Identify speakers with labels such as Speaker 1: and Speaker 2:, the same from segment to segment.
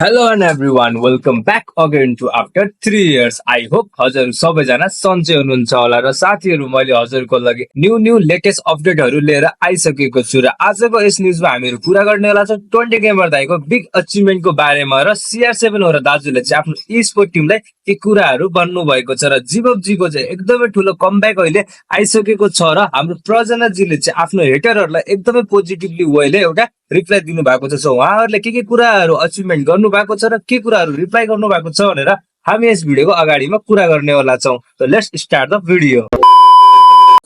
Speaker 1: Hello and everyone, welcome back again to after 3 years. I hope हजुरहरु सबैजना सन्चै हुनुहुन्छ होला र साथीहरु मैले हजुरको लागि न्यू लेटेस्ट अपडेटहरु लिएर आइसकेको छु र आजको यस न्यूजमा हामीहरु कुरा गर्नेवाला छौं 20 गेमर दाइको बिग अचिभमेन्टको बारेमा र CR7 हो र दाजुले चाहिँ आफ्नो e-स्पोर्ट टिमलाई के कुराहरु भन्नु भएको छ र जीवजीको चाहिँ एकदमै ठूलो कमब्याक अहिले आइसकेको छ र हाम्रो प्रजना जीले चाहिँ आफ्नो हेटरहरुलाई एकदमै पोजिटिभली वेले एउटा रिप्लाई दिनु भएको छ। सो उहाँहरुले के कुराहरु अचिभमेन्ट गर्नु भएको छ र के कुराहरु रिप्लाई गर्नु भएको छ भनेर हामी यस भिडियोको अगाडिमा कुरा गर्नेवाला छौं। So let's start the video.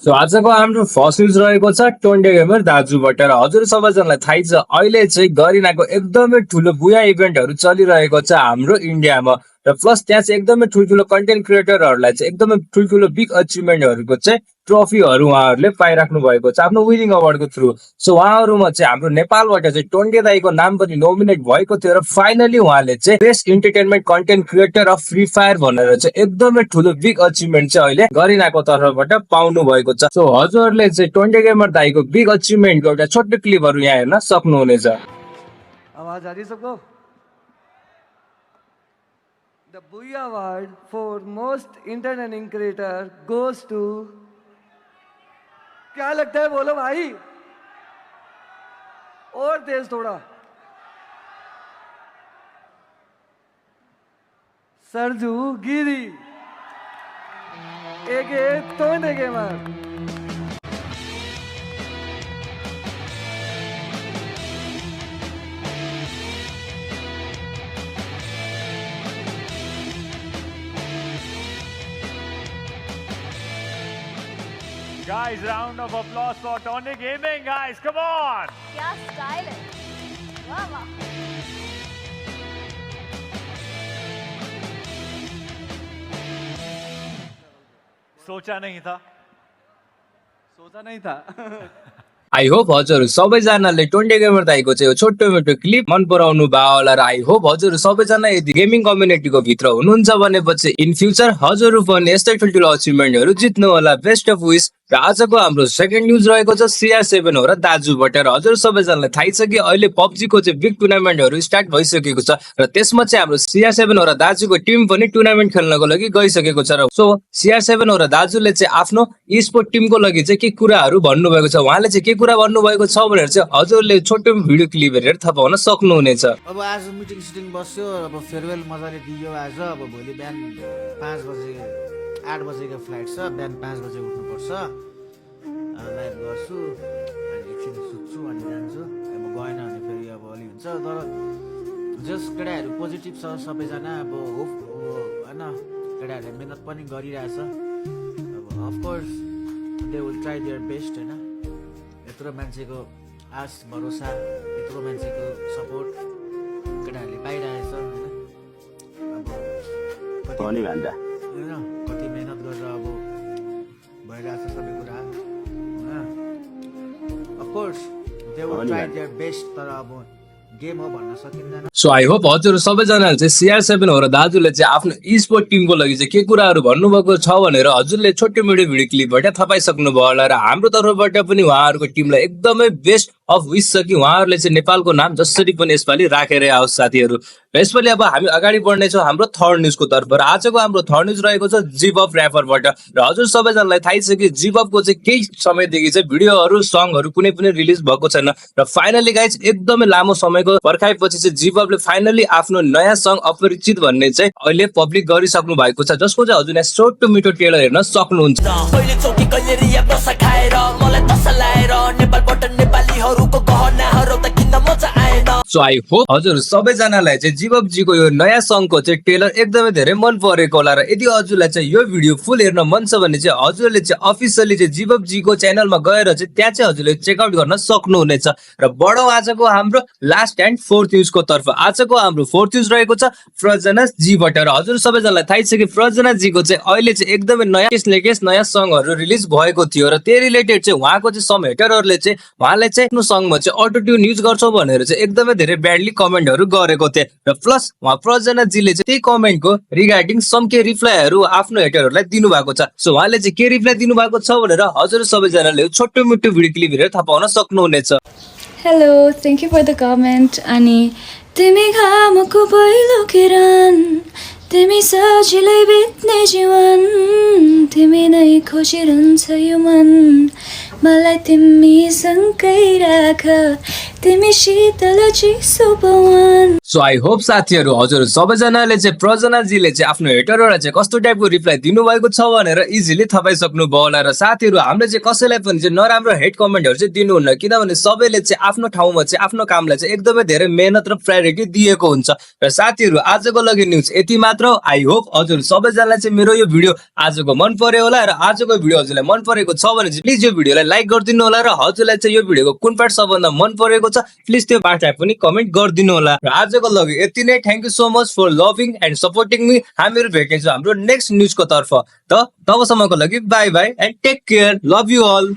Speaker 1: So आजको हाम्रो फर्स्ट न्यूज रहेको छ 20 गेमर दाजुबाट र हजुर सबैजनालाई थाहै छ अहिले चाहिँ गरिनाको एकदमै ठूलो बुया इभेन्टहरु चलिरहेको छ हाम्रो इन्डियामा र प्लस त्यहाँ चाहिँ एकदमै ठुलठुलो कन्टेन्ट क्रिएटरहरुलाई चाहिँ एकदमै ठुलठुलो बिग अचिभमेन्टहरुको चाहिँ ट्रफीहरु उहाँहरुले पाइराख्नु भएको छ आफ्नो विनिङ अवार्डको थ्रु। सो उहाँहरुमा चाहिँ हाम्रो नेपालबाट चाहिँ टोन्डे दाइको नाम पनि नोमिनेट भएको थियो र फाइनली उहाँले चाहिँ best entertainment content creator of free fire भनेर चाहिँ एकदमै ठुलो बिग अचिभमेन्ट चाहिँ अहिले गरिनाको तर्फबाट पाउनु भएको छ। सो हजुरहरुले चाहिँ टोन्डे गेमर दाइको बिग अचिभमेन्टको एउटा छोटो क्लिपहरु यहाँ हेर्न सक्नुहुनेछ।
Speaker 2: आवाज आ रही सबको? The Booyah Award for most entertaining creator goes to, क्या लगता है बोलो भाई, और तेज थोड़ा, सरजू गिरी एक टोन्डे gamer.
Speaker 3: Guys, round of applause for Tony Gaming, guys. Come on.
Speaker 4: क्या स्टाइल है, वाह वाह।
Speaker 3: सोचा नहीं था।
Speaker 1: आई होप हजुरहरु सबैजनाले टोन्डे गेमर दाइको चाहिँ छोटो मोटो क्लिप मन पराउनु भयो होला र आई होप हजुरहरु सबैजना यदि गेमिङ कम्युनिटीको भित्र हुनुहुन्छ भनेपछि इन फ्युचर हजुरहरु पनि यस्तै ठुलठुलो अचिभमेन्टहरु जित्नु होला। Best of wish. र आजको हाम्रो सेकेन्ड न्यूज रहेको छ CR7 हो र दाजुबाट र हजुर सबैजनालाई थाहै छ कि अहिले PUBG को चाहिँ बिग टुर्नामेन्टहरु स्टार्ट भइसकेको छ र त्यसमा चाहिँ हाम्रो CR7 हो र दाजुको टिम पनि टुर्नामेन्ट खेल्नको लागि गइसकेको छ र सो CR7 हो र दाजुले चाहिँ आफ्नो e-स्पोर्ट टिमको लागि चाहिँ के कुराहरु भन्नु भएको छ, उहाँले चाहिँ के कुरा भन्नु भएको छ भनेर चाहिँ हजुरले छोटो भिडियो क्लिप हेरेर थाहा पाउन सक्नुहुनेछ।
Speaker 5: अब आज मिटिङ सिटिङ बस्यो, अब फेयरवेल मजाले दियो आज। अब भोलि बिहान 5 बजे 8 बजेको फ्लाइट छ, बिहान 5 बजे उठ्नुपर्छ। लाइभ गर्छु अनि एकछिन सुत्छु अनि जान्छु। अब गएन भने फेरि अब अलि हुन्छ। तर जस केटाहरू पोजिटिभ छ सबैजना। अब होप होइन, केटाहरूले मिहिनेत पनि गरिरहेछ। अब of course they will try their best होइन। यत्रो मान्छेको आश भरोसा, यत्रो मान्छेको सपोर्ट केटाहरूले पाइरहेछ होइन। अब कति मेहनत गरेर अब भइरहेछ सबै कुरा होइन। Of course they will try their best, तर अब गेम हो भन्न सकिँदैन।
Speaker 1: सो आई होप हजुर सबैजनाले चाहिँ CR7 हो र दाजुले चाहिँ आफ्नो e-स्पोर्ट टिमको लागि चाहिँ के कुराहरु भन्नुभएको छ भनेर हजुरले छोटो मोटो भिडियो क्लिपबाट थाहा पाइसक्नु भयो होला र हाम्रो तर्फबाट पनि उहाँहरुको टिमलाई एकदमै बेस्ट अफ विश छ कि उहाँहरुले चाहिँ नेपालको नाम जसरी पनि यसपालि राखेर आओस् साथीहरु। र यसपालि अब हामी अगाडि बढ्ने छौं हाम्रो थर्ड न्यूजको तर्फ र आजको हाम्रो थर्ड न्यूज रहेको छ जिबअप र्यापरबाट र हजुर सबैजनालाई थाहै छ कि जिबअपको चाहिँ केही समयदेखि चाहिँ भिडियोहरु सङहरु कुनै पनि रिलिज भएको छैन र फाइनली गाइज एकदमै लामो समयको पर्खाइपछि चाहिँ जिबअपले फाइनली आफ्नो नयाँ सङ अपरिचित भन्ने चाहिँ अहिले पब्लिक गरिसक्नु भएको छ, जसको चाहिँ हजुरले छोटो मिठो ट्रेलर हेर्न सक्नुहुन्छ। सो आई होप हजुर सबैजनालाई चाहिँ जिबअप जीको यो नयाँ सङको चाहिँ ट्रेलर एकदमै धेरै मन परेको होला र यदि हजुरलाई चाहिँ यो भिडियो फुल हेर्न मन छ भने चाहिँ हजुरले चाहिँ अफिसियली चाहिँ जिबअप जीको च्यानलमा गएर चाहिँ त्यहाँ चाहिँ हजुरले चेकआउट गर्न सक्नुहुनेछ। र बढौं आजको हाम्रो लास्ट एन्ड फोर्थ न्यूजको तर्फ। आजको हाम्रो फोर्थ न्यूज रहेको छ प्रजना जीबाट र हजुर सबैजनालाई थाहै छ कि प्रजना जीको चाहिँ अहिले चाहिँ एकदमै नयाँ नयाँ सङहरु रिलिज भएको थियो र त्यो रिलेटेड चाहिँ उहाँको चाहिँ सम हेटरहरुले चाहिँ उहाँले चाहिँ आफ्नो सङमा चाहिँ अटो ट्युन युज गर्छौ भनेर चाहिँ एकदमै धेरै ब्याडली कमेन्टहरु गरेको थिए र प्लस उहाँ प्रजना जीले चाहिँ त्यही कमेन्टको रिगार्डिङ सम के रिप्लाईहरु आफ्नो हेटरहरुलाई दिनु भएको छ। सो उहाँले चाहिँ के रिप्लाई दिनु भएको छ भनेर हजुर सबैजनाले छोटो मोटो भिडियो क्लिप हेरेर थाहा पाउन सक्नुहुनेछ।
Speaker 6: Hello, thank you for the comment. अनि तिमी घामको पहिलो किरण तिमी सजिलै बित्ने जीवन तिमी नै खोजिरहन्छ यो मन मलाई तिमीसँगै राख तिमी शीतल चिसो पवन
Speaker 1: सो आई होप साथीहरू हजुर सबैजनाले चाहिँ प्रजनाजीले चाहिँ आफ्नो हेटरहरूलाई चाहिँ कस्तो टाइपको रिप्लाई दिनुभएको छ भनेर इजिली थाहा पाइसक्नु भयो होला र साथीहरू हामीले चाहिँ कसैलाई पनि चाहिँ नराम्रो हेट कमेन्टहरू चाहिँ दिनुहुन्न किनभने सबैले चाहिँ आफ्नो ठाउँमा चाहिँ आफ्नो कामलाई चाहिँ एकदमै धेरै मेहनत र प्रायोरिटी दिएको हुन्छ र साथीहरू आजको लागि न्युज यति मात्र आई होप हजुर सबैजनालाई चाहिँ मेरो यो भिडियो आजको मन पर्यो होला र आजको भिडियो हजुरलाई मन परेको छ भने चाहिँ प्लिज यो भिडियोलाई लाइक गरिदिनु होला र हजुरलाई चाहिँ यो भिडियोको कुन पार्ट सबभन्दा मन परेको छ प्लिज त्यो पार्टलाई पनि कमेन्ट गरिदिनु होला र आजको लागि यति नै thank you so much for loving and supporting me हामीहरू भेट्नेछौँ हाम्रो नेक्स्ट न्युजको तर्फ त तबसम्मको लागि bye bye and take care love you all